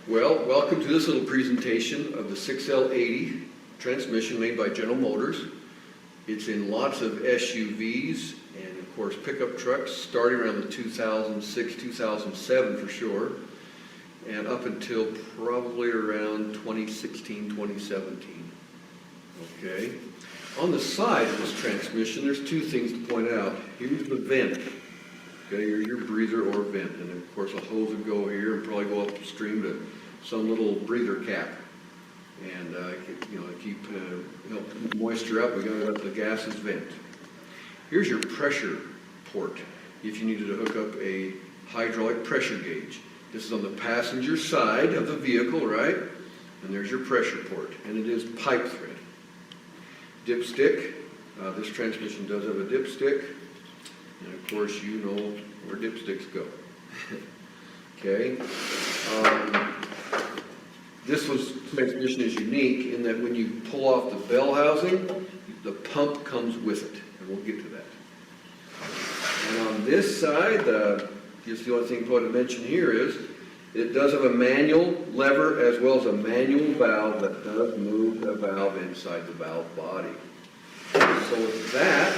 Well, welcome to this little presentation of the 6L80 transmission made by General Motors. It's in lots of SUVs and of course pickup trucks starting around the 2006, 2007 for sure, and up until probably around 2016, 2017. Okay. On the side of this transmission, there's two things to point out. Here's the vent. Okay, here's your breather or vent, and of course a hose would go here and probably go upstream to some little breather cap, and keep help moisture up. We got to let the gases vent. Here's your pressure port. If you needed to hook up a hydraulic pressure gauge, this is on the passenger side of the vehicle, right? And there's your pressure port, and it is pipe thread. Dipstick. This transmission does have a dipstick. And of course, you know where dipsticks go. Okay. This transmission is unique in that when you pull off the bell housing, the pump comes with it, and we'll get to that. And on this side, just the only thing I want to mention here is it does have a manual lever as well as a manual valve that does move the valve inside the valve body. So with that,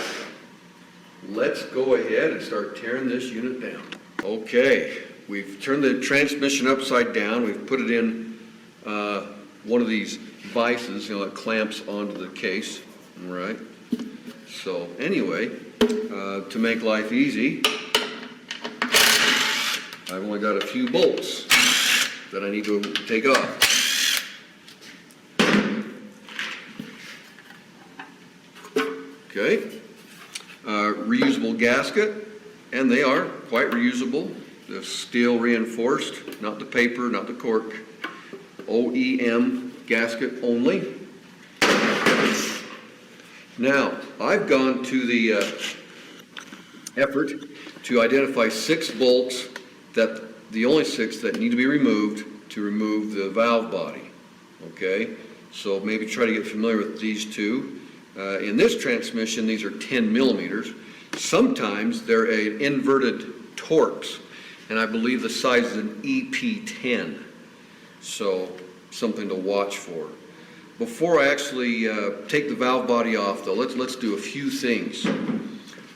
let's go ahead and start tearing this unit down. Okay, we've turned the transmission upside down. We've put it in one of these vices, that clamps onto the case, all right? So anyway, to make life easy, I've only got a few bolts that I need to take off. Okay. Reusable gasket, and they are quite reusable. The steel reinforced, not the paper, not the cork. OEM gasket only. Now, I've gone to the effort to identify 6 bolts, the only 6 that need to be removed to remove the valve body. Okay, so maybe try to get familiar with these two. In this transmission, these are 10 millimeters. Sometimes they're an inverted Torx, and I believe the size is an EP10. So something to watch for. Before I actually take the valve body off, though, let's do a few things.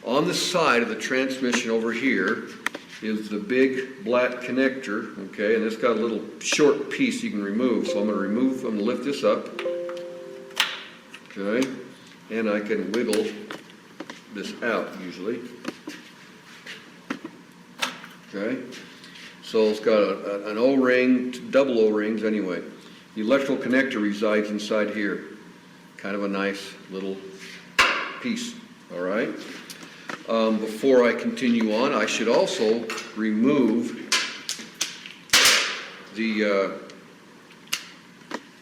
On the side of the transmission over here is the big black connector, okay, and it's got a little short piece you can remove. So I'm going to lift this up, okay, and I can wiggle this out usually. Okay, so it's got an O-ring, double O-rings anyway. The electrical connector resides inside here. Kind of a nice little piece, all right? Before I continue on, I should also remove the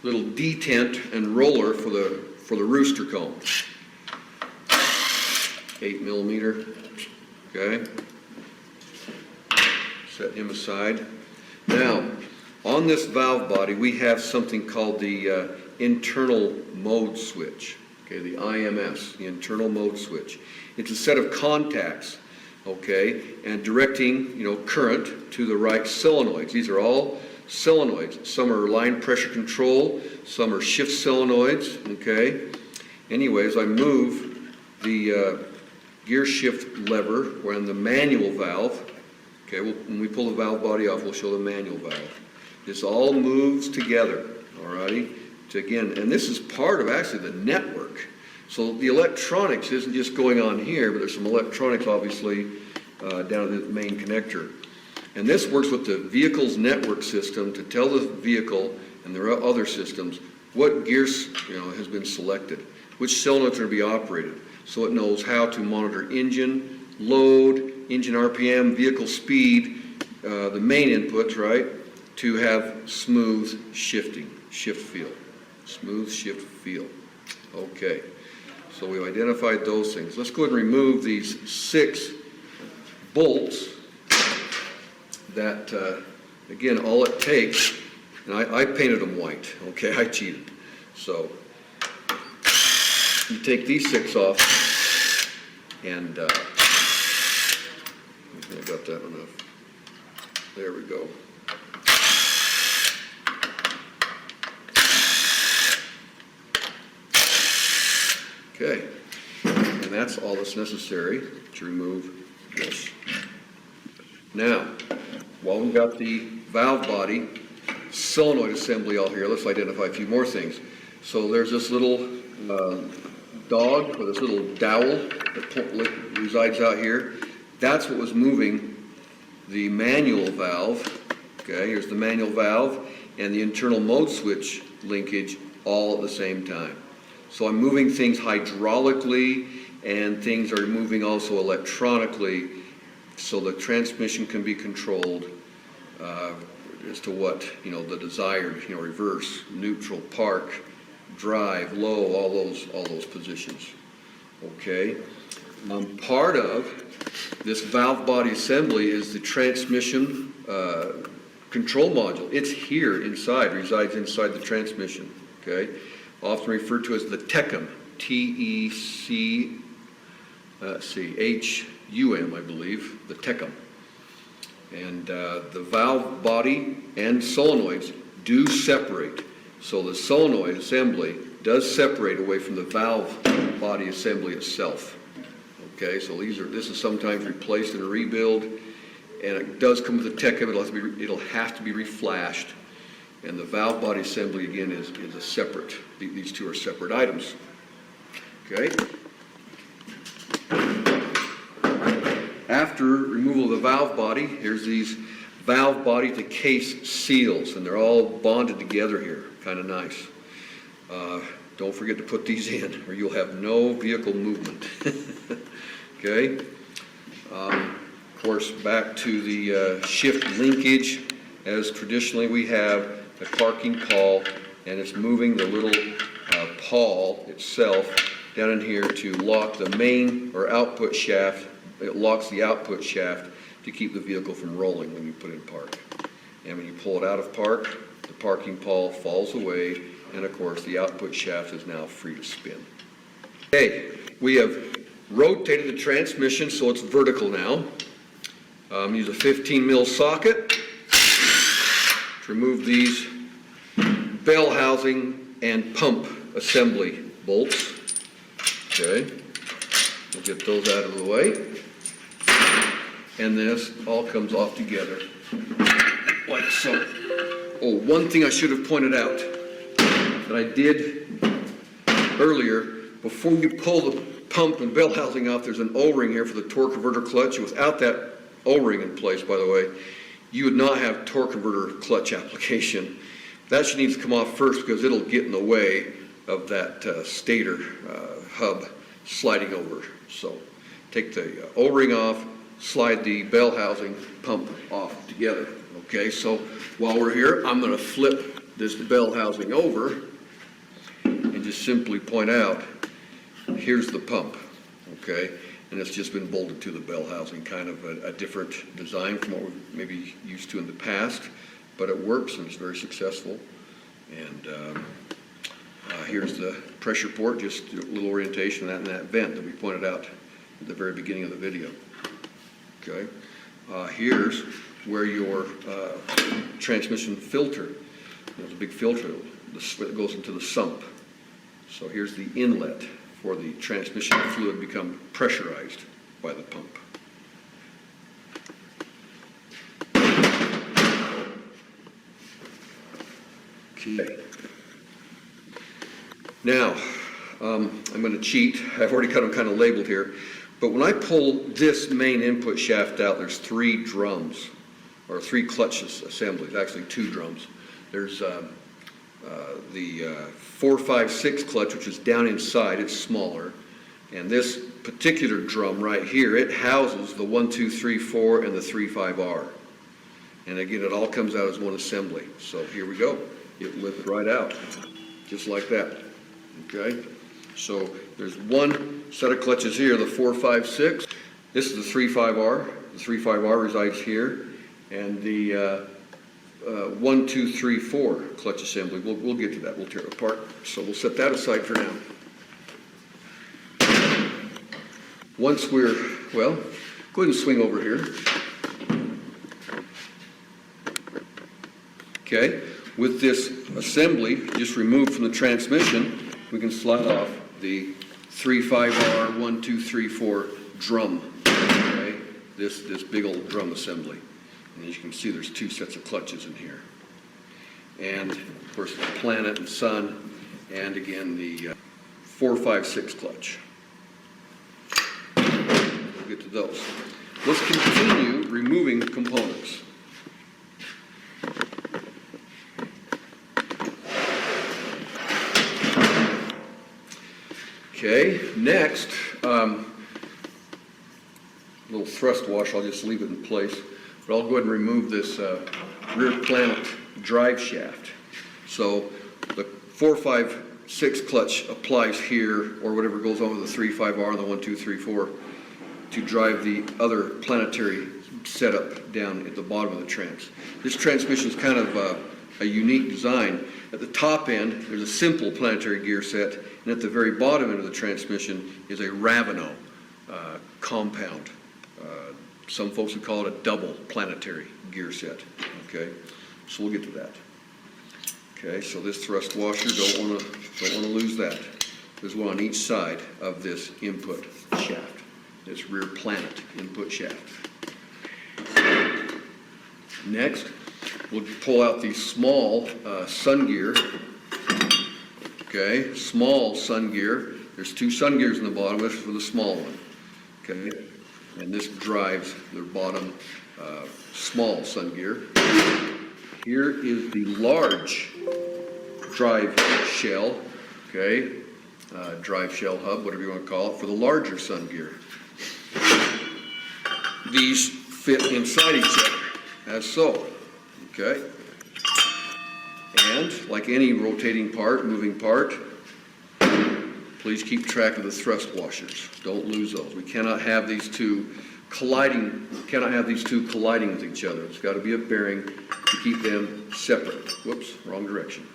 little detent and roller for the rooster cone. 8 millimeter, okay? Set him aside. Now, on this valve body, we have something called the internal mode switch, okay, the IMS, the internal mode switch. It's a set of contacts, okay, and directing, current to the right solenoids. These are all solenoids. Some are line pressure control, some are shift solenoids, okay. Anyways, I move the gear shift lever on the manual valve. Okay, when we pull the valve body off, we'll show the manual valve. This all moves together, alrighty? Again, and this is part of actually the network. So the electronics isn't just going on here, but there's some electronics obviously down at the main connector. And this works with the vehicle's network system to tell the vehicle and their other systems what gears has been selected, which solenoids are to be operated. So it knows how to monitor engine, load, engine RPM, vehicle speed, the main inputs, right? To have smooth shifting, shift feel. Smooth shift feel. Okay, so we've identified those things. Let's go ahead and remove these 6 bolts that, again, all it takes, and I painted them white, okay, I cheated. So, you take these 6 off, and I got that enough. There we go. Okay, and that's all that's necessary to remove this. Now, while we've got the valve body solenoid assembly all here, let's identify a few more things. So there's this little dog, or this little dowel that resides out here. That's what was moving the manual valve. Okay, here's the manual valve and the internal mode switch linkage all at the same time. So I'm moving things hydraulically, and things are moving also electronically, so the transmission can be controlled as to what, the desired, reverse, neutral, park, drive, low, all those positions. Okay. Part of this valve body assembly is the transmission control module. It's here inside, resides inside the transmission. Okay. Often referred to as the TECHUM, T-E-C-H-U-M, I believe, the TECHUM. And the valve body and solenoids do separate. So the solenoid assembly does separate away from the valve body assembly itself. Okay, so this is sometimes replaced in a rebuild, and it does come with a TECHUM. It'll have to be reflashed. And the valve body assembly, again, is a separate, these two are separate items. Okay? After removal of the valve body, here's these valve body to case seals, and they're all bonded together here. Kind of nice. Don't forget to put these in, or you'll have no vehicle movement. Okay? Of course, back to the shift linkage, as traditionally we have a parking pawl, and it's moving the little pawl itself down in here to lock the main or output shaft. It locks the output shaft to keep the vehicle from rolling when you put it in park. And when you pull it out of park, the parking pawl falls away, and of course the output shaft is now free to spin. Okay, we have rotated the transmission so it's vertical now. Use a 15 mil socket to remove these bell housing and pump assembly bolts. Okay, we'll get those out of the way. And this all comes off together like so. Oh, one thing I should have pointed out that I did earlier, before you pull the pump and bell housing off, there's an O-ring here for the torque converter clutch. Without that O-ring in place, by the way, you would not have torque converter clutch application. That should need to come off first because it'll get in the way of that stator hub sliding over. So take the O-ring off, slide the bell housing pump off together. Okay, so while we're here, I'm going to flip this bell housing over and just simply point out, here's the pump. Okay, and it's just been bolted to the bell housing, kind of a different design from what we're maybe used to in the past, but it works and it's very successful. And here's the pressure port, just a little orientation of that, and that vent that we pointed out at the very beginning of the video. Okay, here's where your transmission filter, there's a big filter that goes into the sump. So here's the inlet for the transmission fluid become pressurized by the pump. Okay. Now, I'm going to cheat. I've already got them kind of labeled here. But when I pull this main input shaft out, there's 3 drums, or 3 clutch assemblies, actually 2 drums. There's the 4-5-6 clutch, which is down inside, it's smaller. And this particular drum right here, it houses the 1-2-3-4 and the 3-5-R. And again, it all comes out as one assembly. So here we go. It lifts right out, just like that. Okay? So there's one set of clutches here, the 4-5-6. This is the 3-5-R. The 3-5-R resides here. And the 1-2-3-4 clutch assembly. We'll get to that. We'll tear it apart. So we'll set that aside for now. Once we're, well, go ahead and swing over here. Okay. With this assembly just removed from the transmission, we can slide off the 3/5R 1, 2, 3, 4 drum. Okay, this big old drum assembly, and as you can see, there's two sets of clutches in here, and of course the planet and sun, and again the 4, 5, 6 clutch. We'll get to those. Let's continue removing components. Okay, next, little thrust washer, I'll just leave it in place, but I'll go ahead and remove this rear planet drive shaft. So the 4, 5, 6 clutch applies here, or whatever goes on with the 3, 5R and the 1, 2, 3, 4, to drive the other planetary setup down at the bottom of the trans. This transmission is kind of a unique design. At the top end, there's a simple planetary gear set, and at the very bottom end of the transmission is a Raveno compound. Some folks would call it a double planetary gear set. Okay, so we'll get to that. Okay, so this thrust washer, don't want to lose that. There's one on each side of this input shaft, this rear planet input shaft. Next, we'll pull out the small sun gear. Okay, small sun gear. There's 2 sun gears in the bottom. This is for the small one. Okay, and this drives the bottom small sun gear. Here is the large drive shell. Okay, drive shell hub, whatever you want to call it, for the larger sun gear. These fit inside each other, as so. Okay. And like any rotating part, moving part, please keep track of the thrust washers. Don't lose those. We cannot have these two colliding. With each other. It's got to be a bearing to keep them separate. Whoops, wrong direction.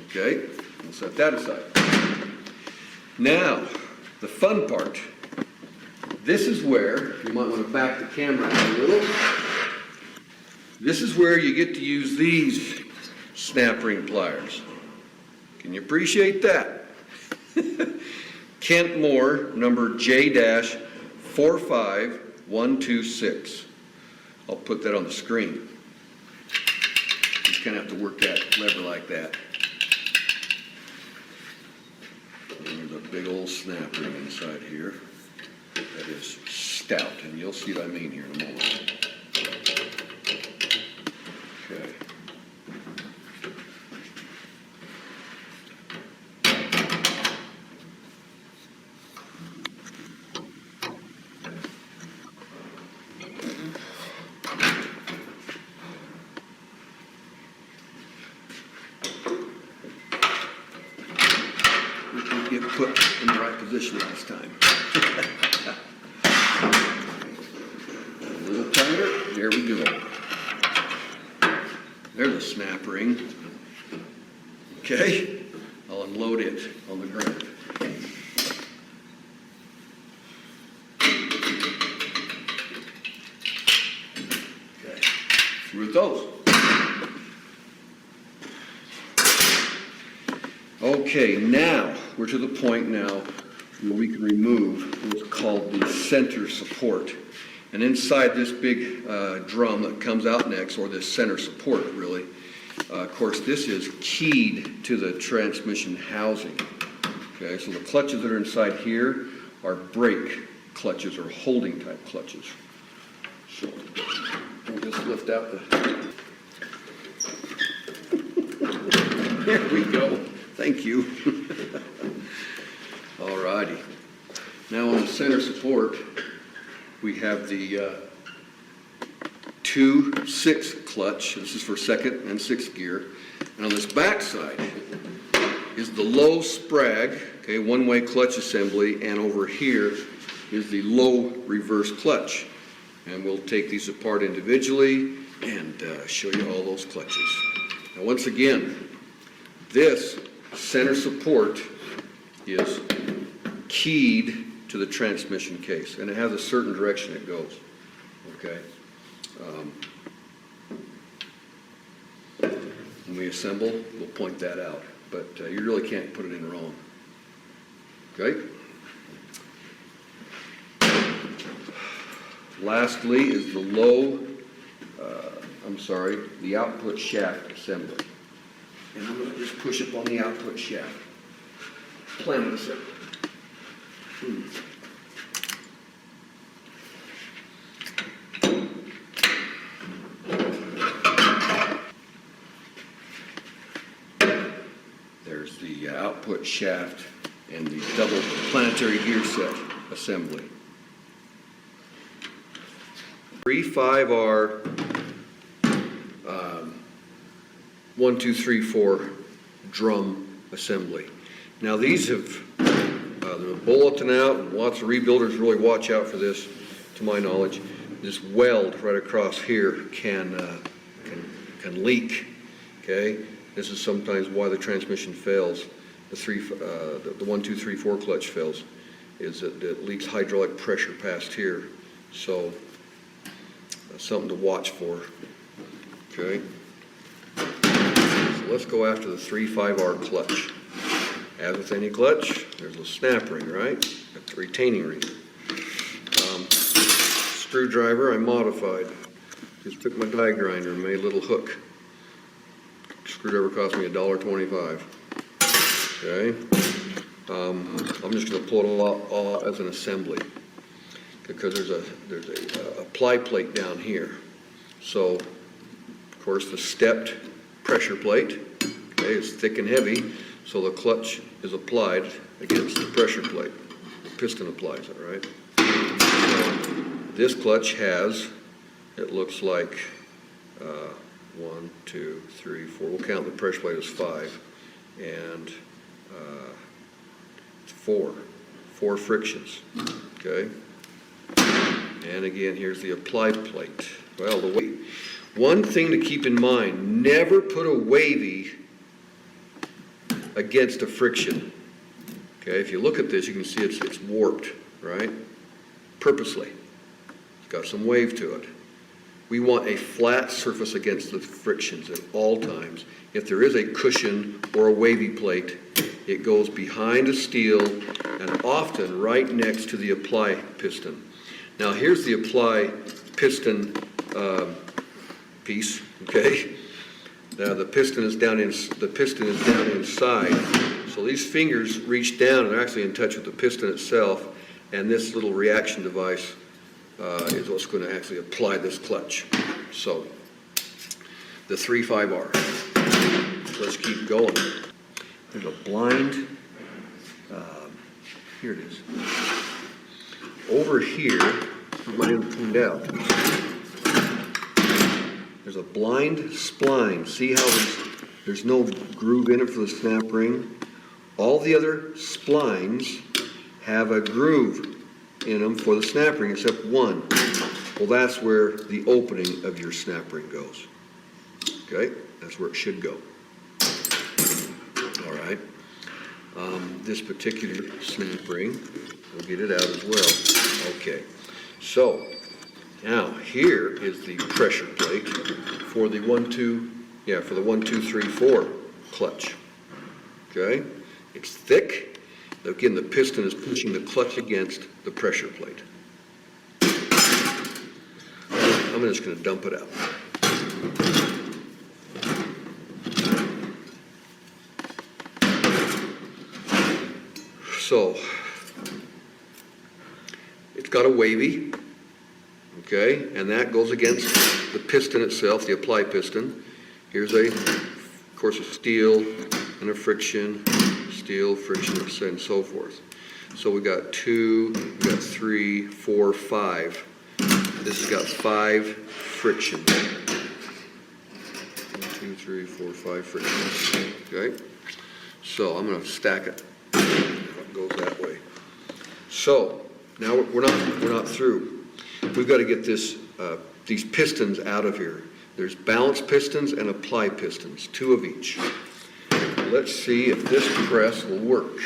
Okay, we'll set that aside. Now, the fun part. This is where you might want to back the camera a little. This is where you get to use these snap ring pliers. Can you appreciate that? Kent Moore, number J-45126. I'll put that on the screen. You kind of have to work that lever like that. And there's a big old snap ring inside here that is stout, and you'll see what I mean here in a moment. Okay. We didn't get put in the right position last time. A little tighter. There we go. There's a snap ring. Okay, I'll unload it on the ground. Okay, through with those. Okay, now we're to the point now where we can remove what's called the center support. And inside this big drum that comes out next, or this center support really, of course this is keyed to the transmission housing. Okay, so the clutches that are inside here are brake clutches or holding type clutches. So we'll just lift out the... There we go. Thank you. All righty. Now on the center support, we have the 2/6 clutch. This is for second and sixth gear. And on this back side is the low sprag, okay, one-way clutch assembly, and over here is the low reverse clutch. And we'll take these apart individually and show you all those clutches. Now once again, this center support is keyed to the transmission case, and it has a certain direction it goes. Okay. When we assemble, we'll point that out, but you really can't put it in wrong. Okay. Lastly is the output shaft assembly. And I'm going to just push up on the output shaft. Planet assembly. There's the output shaft and the double planetary gear set assembly. 3-5R 1, 2, 3, 4 drum assembly. Now these have the bulletin out, and lots of rebuilders really watch out for this, to my knowledge. This weld right across here can leak. Okay, this is sometimes why the transmission fails. The 1, 2, 3, 4 clutch fails, is that it leaks hydraulic pressure past here. So that's something to watch for. Okay. So let's go after the 3-5R clutch. As with any clutch, there's a snap ring, right? A retaining ring. Screwdriver I modified. Just took my die grinder and made a little hook. Screwdriver cost me $1.25. Okay. I'm just going to pull it all out as an assembly because there's a apply plate down here. So, of course, the stepped pressure plate, okay, is thick and heavy, so the clutch is applied against the pressure plate. The piston applies it, right? So this clutch has, it looks like 1, 2, 3, 4. We'll count the pressure plate as 5, and 4 frictions. Okay. And again, here's the apply plate. Well, one thing to keep in mind, never put a wavy against a friction. Okay, if you look at this, you can see it's warped, right? Purposely. It's got some wave to it. We want a flat surface against the frictions at all times. If there is a cushion or a wavy plate, it goes behind a steel and often right next to the apply piston. Now here's the apply piston piece, okay? Now the piston is down inside. So these fingers reach down and are actually in touch with the piston itself, and this little reaction device is what's going to actually apply this clutch. So the 3-5R. Let's keep going. There's a blind. Here it is. Over here, I didn't cleaned out. There's a blind spline. See how there's no groove in it for the snap ring? All the other splines have a groove in them for the snap ring except one. Well, that's where the opening of your snap ring goes. Okay? That's where it should go. All right. This particular snap ring, we'll get it out as well. Okay. So, now here is the pressure plate for the 1, 2, 3, 4 clutch. Okay? It's thick. Again, the piston is pushing the clutch against the pressure plate. I'm just going to dump it out. So, it's got a wavy, okay, and that goes against the piston itself, the apply piston. Here's of course, a steel and a friction, steel, friction, and so forth. So we got 2, we got 3, 4, 5. This has got 5 frictions. 1, 2, 3, 4, 5 frictions. Okay. So I'm going to stack it. It goes that way. So now we're not through. We've got to get these pistons out of here. There's balance pistons and apply pistons, 2 of each. Let's see if this press will work.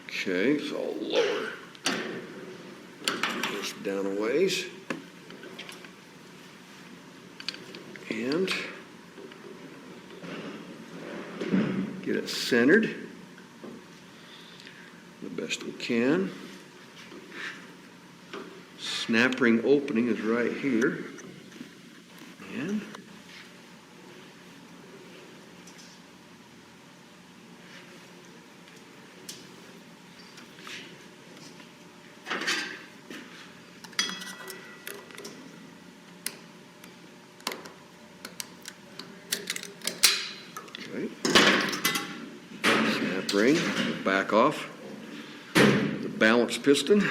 Okay, so I'll lower this down a ways. get it centered the best we can. Snap ring opening is right here. And okay. Snap ring, back off. The balance piston.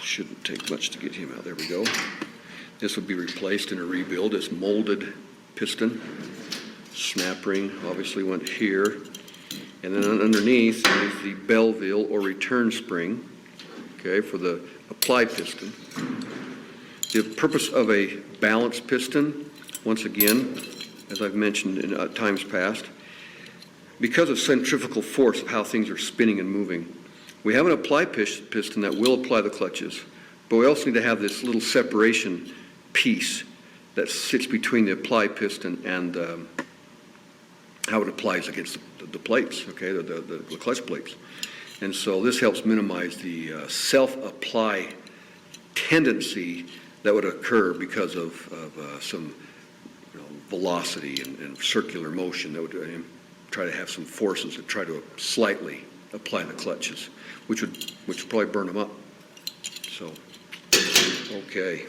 Shouldn't take much to get him out. There we go. This would be replaced in a rebuild. It's molded piston. Snap ring obviously went here. And then underneath is the Belleville or return spring, okay, for the apply piston. The purpose of a balance piston, once again, as I've mentioned in times past, because of centrifugal force of how things are spinning and moving, we have an apply piston that will apply the clutches, but we also need to have this little separation piece that sits between the apply piston and how it applies against the plates, okay, the clutch plates. And so this helps minimize the self-apply tendency that would occur because of some velocity and circular motion that would try to have some forces that try to slightly apply the clutches, which would probably burn them up. So, okay.